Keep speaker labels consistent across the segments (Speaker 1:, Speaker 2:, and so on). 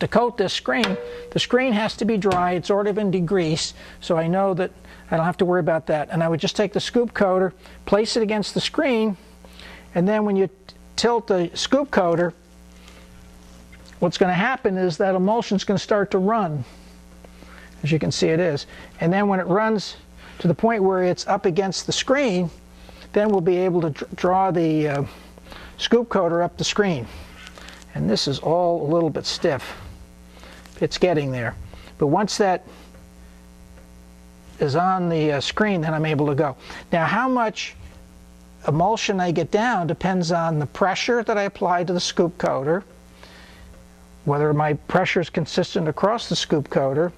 Speaker 1: to coat this screen, the screen has to be dry. It's already been degreased, so I know that I don't have to worry about that. And I would just take the scoop coater, place it against the screen, and then when you tilt the scoop coater, what's going to happen is that emulsion is going to start to run. As you can see, it is. And then when it runs to the point where it's up against the screen, then we'll be able to draw the scoop coater up the screen. And this is all a little bit stiff. It's getting there. But once that is on the screen, then I'm able to go. Now, how much emulsion I get down depends on the pressure that I apply to the scoop coater, whether my pressure is consistent across the scoop coater,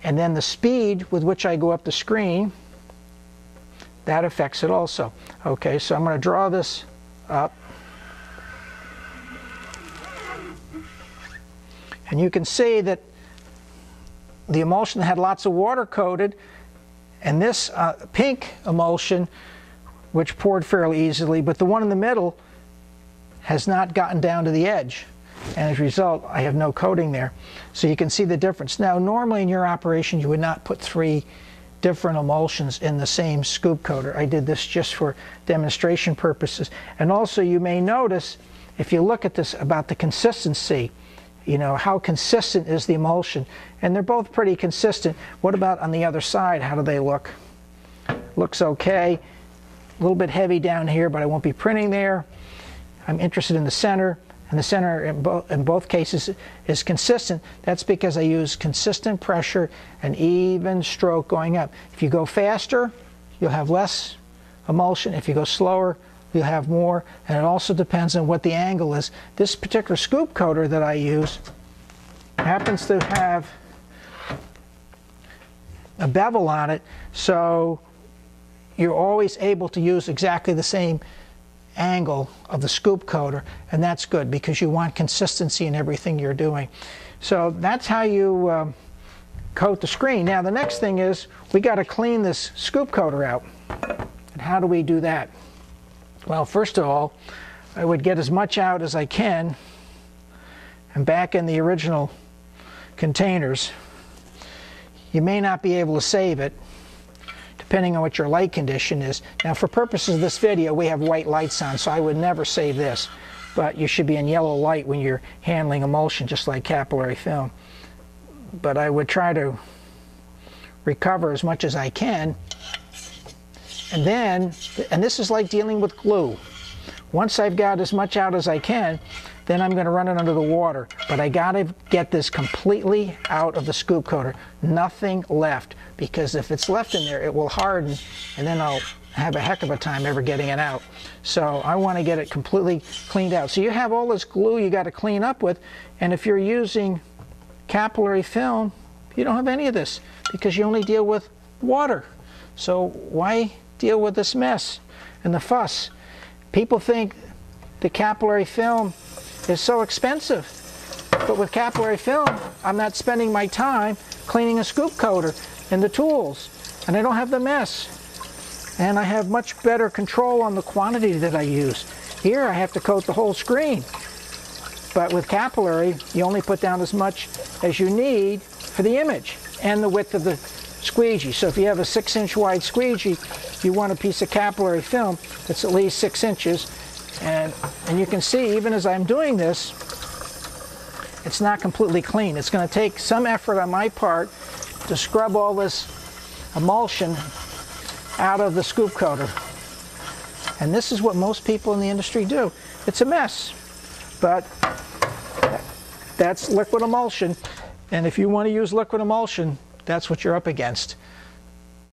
Speaker 1: and then the speed with which I go up the screen. That affects it also. Okay, so I'm going to draw this up. And you can see that the emulsion had lots of water coated, and this pink emulsion, which poured fairly easily, but the one in the middle has not gotten down to the edge. And as a result, I have no coating there. So you can see the difference. Now, normally in your operation, you would not put 3 different emulsions in the same scoop coater. I did this just for demonstration purposes. And also, you may notice, if you look at this, about the consistency, you know, how consistent is the emulsion? And they're both pretty consistent. What about on the other side? How do they look? Looks okay. A little bit heavy down here, but I won't be printing there. I'm interested in the center. And the center in both cases is consistent. That's because I use consistent pressure and even stroke going up. If you go faster, you'll have less emulsion. If you go slower, you'll have more. And it also depends on what the angle is. This particular scoop coater that I use happens to have a bevel on it, so you're always able to use exactly the same angle of the scoop coater, and that's good because you want consistency in everything you're doing. So that's how you coat the screen. Now the next thing is we got to clean this scoop coater out. And how do we do that? Well, first of all, I would get as much out as I can and back in the original containers. You may not be able to save it depending on what your light condition is. Now, for purposes of this video, we have white lights on, so I would never save this. But you should be in yellow light when you're handling emulsion, just like capillary film. But I would try to recover as much as I can. And then, and this is like dealing with glue. Once I've got as much out as I can, then I'm going to run it under the water. But I got to get this completely out of the scoop coater. Nothing left, because if it's left in there, it will harden, and then I'll have a heck of a time ever getting it out. So I want to get it completely cleaned out. So you have all this glue you got to clean up with, and if you're using capillary film, you don't have any of this, because you only deal with water. So why deal with this mess and the fuss? People think the capillary film is so expensive, but with capillary film, I'm not spending my time cleaning a scoop coater and the tools, and I don't have the mess, and I have much better control on the quantity that I use. Here I have to coat the whole screen, but with capillary, you only put down as much as you need for the image and the width of the squeegee. So if you have a 6-inch wide squeegee, you want a piece of capillary film that's at least 6 inches. And you can see, even as I'm doing this, it's not completely clean. It's going to take some effort on my part to scrub all this emulsion out of the scoop coater. And this is what most people in the industry do. It's a mess, but that's liquid emulsion. And if you want to use liquid emulsion, that's what you're up against.